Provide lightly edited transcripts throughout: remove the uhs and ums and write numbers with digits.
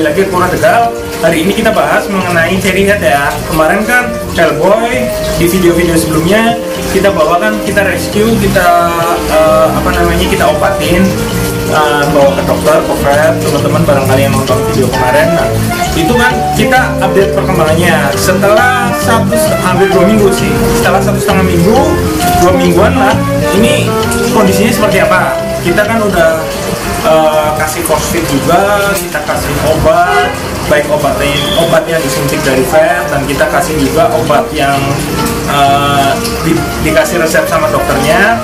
kembali lagi ke Pura Tegal. Hari ini kita bahas mengenai cherry head ya. Kemarin kan Hellboy di video-video sebelumnya kita bawakan, kita rescue, kita kita obatin, bawa ke dokter, ke vet. Teman-teman barangkali yang nonton video kemarin, nah itu kan kita update perkembangannya setelah hampir 2 minggu sih. Setelah 1,5 minggu, 2 mingguan lah, ini kondisinya seperti apa. Kita kan udah kasih force feed juga, kita kasih obat, baik obat yang disuntik dari vet, dan kita kasih juga obat yang dikasih resep sama dokternya.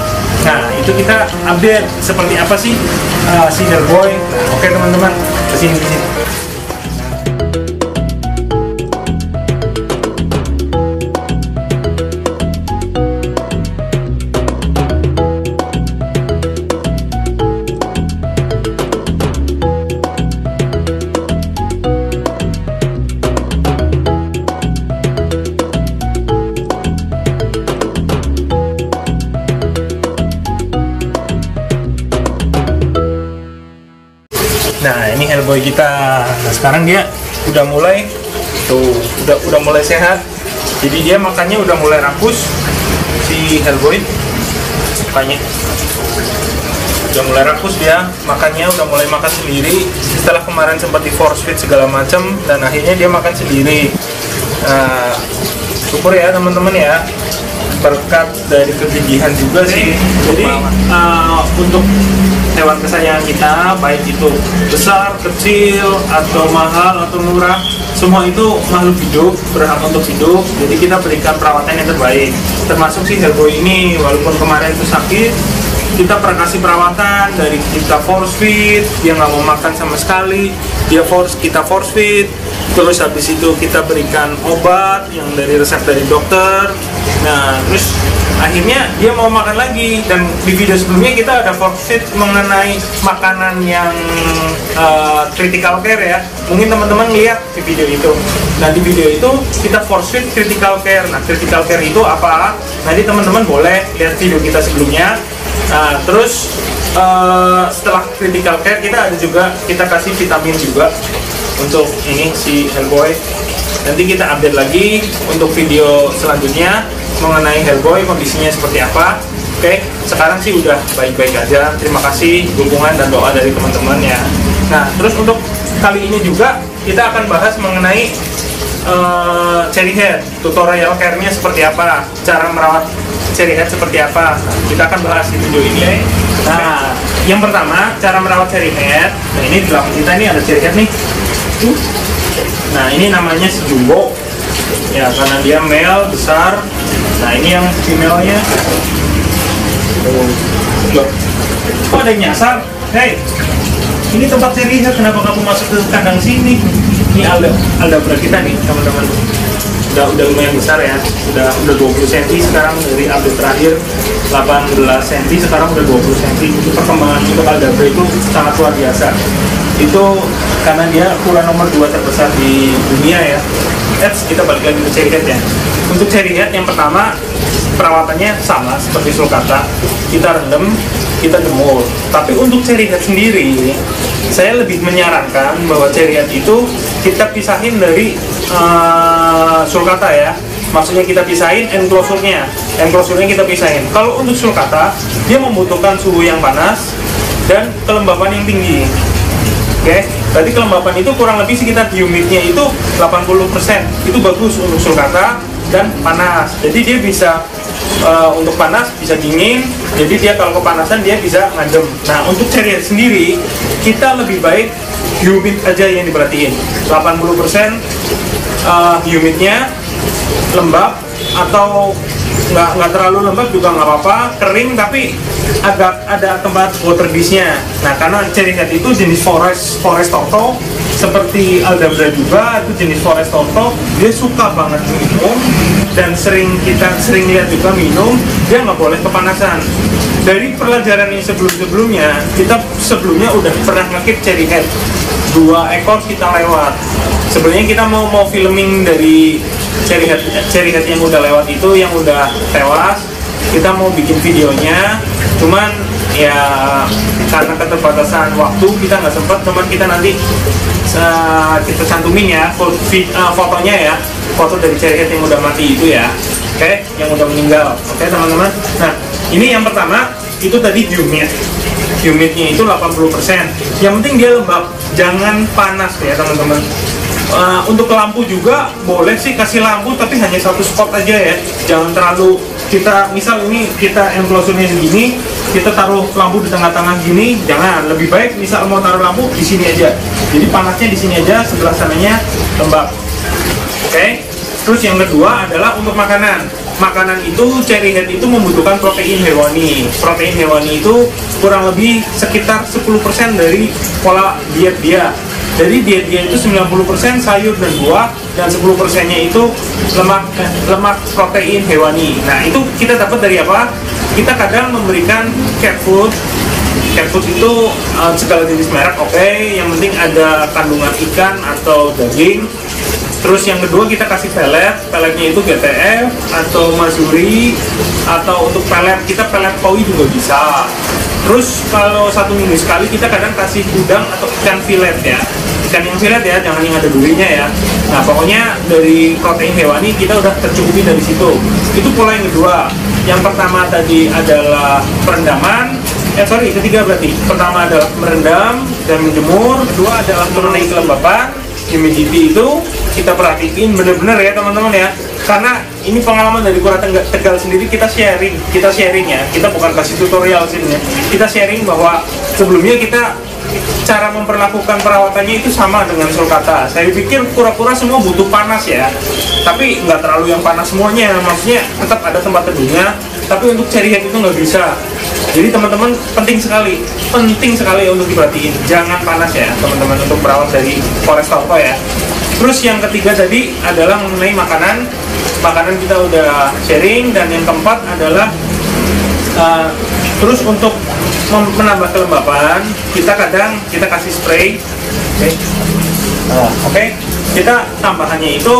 Nah itu kita update seperti apa sih si Hellboy. Nah, oke teman-teman, kesini. Nah ini Hellboy kita. Nah sekarang dia udah mulai udah mulai sehat. Jadi dia makannya udah mulai rakus si Hellboy. Makanya udah mulai rakus, dia makannya udah mulai makan sendiri. Setelah kemarin sempat di force feed segala macam, dan akhirnya dia makan sendiri. Nah, syukur ya teman-teman ya, berkat dari kegigihan juga sih. Jadi untuk hewan kesayangan kita, baik itu besar, kecil, atau mahal, atau murah, semua itu makhluk hidup, berhak untuk hidup. Jadi kita berikan perawatan yang terbaik. Termasuk si Hellboy ini, walaupun kemarin itu sakit, kita pernah kasih perawatan, dari kita force feed, dia nggak mau makan sama sekali, kita force feed, terus habis itu kita berikan obat yang dari resep dari dokter. Nah terus akhirnya dia mau makan lagi, dan di video sebelumnya kita ada force feed mengenai makanan yang critical care ya. Mungkin teman-teman lihat di video itu. Nah di video itu kita force feed critical care. Nah critical care itu apa? Nanti teman-teman boleh lihat video kita sebelumnya. Nah terus setelah critical care kita kasih vitamin juga untuk ini si Hellboy. Nanti kita update lagi untuk video selanjutnya mengenai Hellboy kondisinya seperti apa. Oke, sekarang sih udah baik-baik aja. Terima kasih dukungan dan doa dari teman-teman ya. Nah terus untuk kali ini juga kita akan bahas mengenai cherry head, tutorial care-nya seperti apa, cara merawat cherry head seperti apa. Nah, kita akan bahas di video ini. Nah yang pertama, cara merawat cherry head. Nah ini di belakang kita ini ada cherry head nih. Nah ini namanya si Jumbo ya, karena dia male besar. Nah ini yang female-nya. Kok ada yang nyasar? Hei, ini tempat cherry head, kenapa kamu masuk ke kandang sini? Ini aldabra kita nih teman-teman. Udah lumayan besar ya, udah 20 cm sekarang, dari update terakhir 18 cm, sekarang udah 20 cm. Itu perkembangan untuk aldabra itu sangat luar biasa. Itu karena dia ukuran nomor 2 terbesar di dunia ya. Kita balik lagi ke cherry head ya. Untuk cherry head yang pertama, perawatannya sama seperti sulcata, kita rendam, kita jemur. Tapi untuk cherry head sendiri, saya lebih menyarankan bahwa cherry head itu kita pisahin dari sulcata ya. Maksudnya kita pisahin enclosure-nya kita pisahin. Kalau untuk sulcata, dia membutuhkan suhu yang panas dan kelembapan yang tinggi. Oke, berarti kelembapan itu kurang lebih sekitar humidnya itu 80%. Itu bagus untuk sulcata dan panas. Jadi dia bisa untuk panas bisa dingin. Jadi dia kalau kepanasan dia bisa ngadem. Nah untuk cherry head sendiri kita lebih baik humid aja yang diperhatiin. 80% humidnya, lembab atau nggak terlalu lembab juga nggak apa-apa, kering tapi agak ada tempat water dish-nya. Nah karena cherry head itu jenis forest tortoise, seperti aldabra juga itu jenis forest tortoise, dia suka banget minum, dan kita sering lihat juga minum, dia nggak boleh kepanasan. Dari pelajaran yang sebelumnya, kita sebelumnya udah pernah ngekip cherry head 2 ekor, kita lewat. Sebenarnya kita mau filming dari cherry head yang udah lewat itu, yang udah tewas, kita mau bikin videonya, cuman ya karena keterbatasan waktu kita nggak sempat, teman kita nanti kita cantumin ya fotonya ya, foto dari cherry head yang udah mati itu ya, oke, yang udah meninggal, oke teman-teman. Nah ini yang pertama itu tadi humidnya itu 80%, yang penting dia lembab, jangan panas ya teman-teman. Untuk lampu juga boleh sih kasih lampu, tapi hanya satu spot aja ya, jangan terlalu kita misal ini kita enclosure-nya segini, kita taruh lampu di tengah-tengah gini, jangan. Lebih baik misal mau taruh lampu di sini aja, jadi panasnya di sini aja, sebelah sananya lembab, oke. Terus yang kedua adalah untuk makanan. Makanan itu cherry head itu membutuhkan protein hewani. Protein hewani itu kurang lebih sekitar 10% dari pola diet dia. Jadi diet dia itu 90% sayur dan buah, dan 10%-nya itu lemak protein hewani. Nah itu kita dapat dari apa? Kita kadang memberikan cat food. Cat food itu segala jenis merek, oke. Yang penting ada kandungan ikan atau daging. Terus yang kedua kita kasih peletnya itu GTF atau Mazuri, atau untuk pelet kita pelet koi juga bisa. Terus kalau 1 minggu sekali kita kadang kasih udang atau ikan filet ya, ikan yang filet ya, jangan yang ada durinya ya. Nah pokoknya dari protein hewani kita udah tercukupi dari situ. Itu pola yang kedua. Yang pertama tadi adalah perendaman, ketiga berarti. Pertama adalah merendam dan menjemur, kedua adalah mengenai kelembapan. Humidity itu kita perhatiin bener-bener ya teman-teman ya, karena ini pengalaman dari Kura Tegal sendiri, kita sharing ya, kita bukan kasih tutorial sini ya, kita sharing bahwa sebelumnya kita cara memperlakukan perawatannya itu sama dengan sulcata. Saya pikir kura-kura semua butuh panas ya, tapi nggak terlalu yang panas semuanya, maksudnya tetap ada tempat teduhnya, tapi untuk cherry head itu nggak bisa. Jadi teman-teman penting sekali untuk diperhatiin, jangan panas ya teman-teman untuk merawat dari Forest Toko ya. Terus yang ketiga tadi adalah mengenai makanan kita udah sharing, dan yang keempat adalah terus untuk menambah kelembapan kita kadang kita kasih spray, oke. Kita tambahannya itu,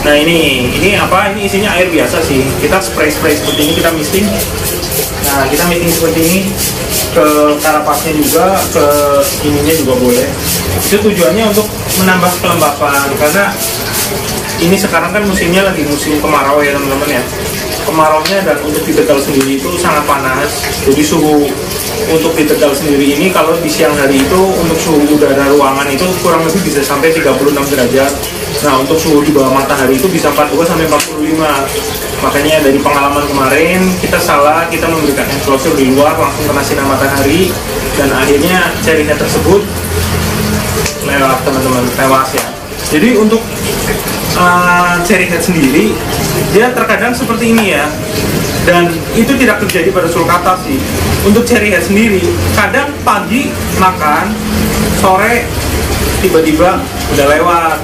nah ini apa, ini isinya air biasa sih, kita spray seperti ini, kita misting. Nah kita misting seperti ini ke karapasnya juga, ke ininya juga boleh. Itu tujuannya untuk menambah kelembapan, karena ini sekarang kan musimnya lagi musim kemarau ya teman-teman ya. Kemaraunya dan untuk di Tegal sendiri itu sangat panas. Jadi suhu untuk di Tegal sendiri ini kalau di siang hari itu untuk suhu udara ruangan itu kurang lebih bisa sampai 36 derajat. Nah untuk suhu di bawah matahari itu bisa 42 sampai 45. Makanya dari pengalaman kemarin kita memberikan enclosure di luar langsung kena sinar matahari, dan akhirnya cherry head tersebut lewat teman-teman, tewas ya. Jadi untuk cherry head sendiri dia terkadang seperti ini ya, dan itu tidak terjadi pada sulcata sih. Untuk cherry head sendiri kadang pagi makan, sore tiba-tiba udah lewat.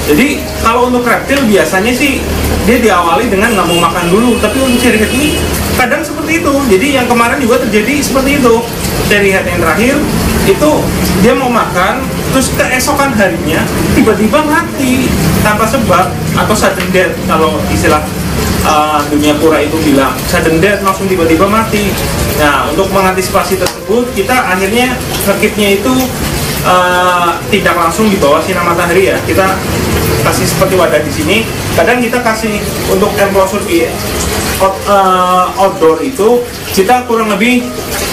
Jadi kalau untuk reptil biasanya sih dia diawali dengan nggak mau makan dulu, tapi untuk cherry head ini kadang seperti itu. Jadi yang kemarin juga terjadi seperti itu. Cherry head yang terakhir itu dia mau makan, terus keesokan harinya tiba-tiba mati tanpa sebab, atau sudden death kalau istilah dunia kura itu bilang sudden death, langsung tiba-tiba mati. Nah untuk mengantisipasi tersebut kita akhirnya ngekipnya itu tidak langsung di bawah sinar matahari ya, kita kasih seperti wadah di sini. Kadang kita kasih untuk enclosure di outdoor itu kita kurang lebih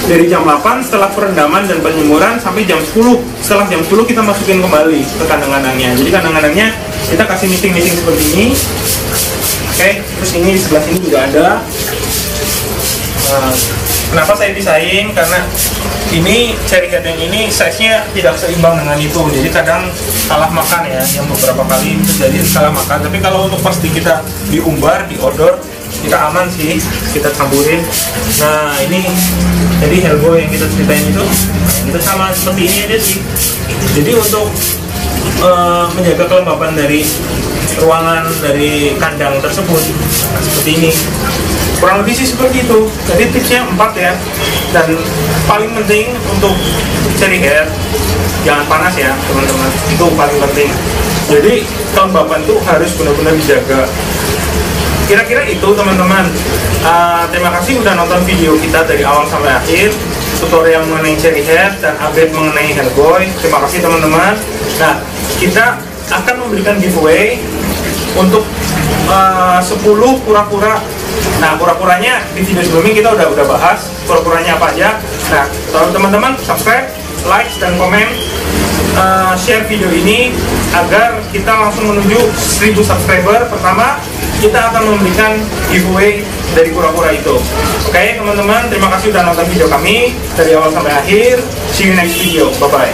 dari jam 8 setelah perendaman dan penjemuran sampai jam 10. Setelah jam 10 kita masukin kembali ke kandang-kandangnya. Jadi kandang-kandangnya kita kasih meeting seperti ini. Oke, terus ini di sebelah sini juga ada. Kenapa saya pisahin? Karena ini cherry head yang ini size-nya tidak seimbang dengan itu, jadi kadang salah makan ya, yang beberapa kali terjadi salah makan. Tapi kalau untuk pasti kita diumbar, di outdoor, kita aman sih, kita campurin. Nah ini jadi Hellboy yang kita ceritain itu, kita sama seperti ini aja sih. Jadi untuk menjaga kelembapan dari ruangan, dari kandang tersebut, nah, seperti ini kurang lebih sih seperti itu. Jadi tipsnya 4 ya, dan paling penting untuk cherry head jangan panas ya teman-teman, itu paling penting. Jadi kelembapan itu harus benar-benar dijaga. Kira-kira itu teman-teman. Terima kasih udah nonton video kita dari awal sampai akhir. tutorial mengenai cherry head dan update mengenai Hellboy. Terima kasih teman-teman. Nah, kita akan memberikan giveaway untuk 10 kura-kura. Nah, kura-kuranya di video sebelumnya kita udah bahas kura-kuranya apa aja. Nah, kalau teman-teman subscribe, like, dan komen, share video ini agar kita langsung menuju 1000 subscriber. Pertama, kita akan memberikan giveaway dari kura-kura itu. Oke, teman-teman, terima kasih sudah nonton video kami dari awal sampai akhir. See you next video. Bye-bye.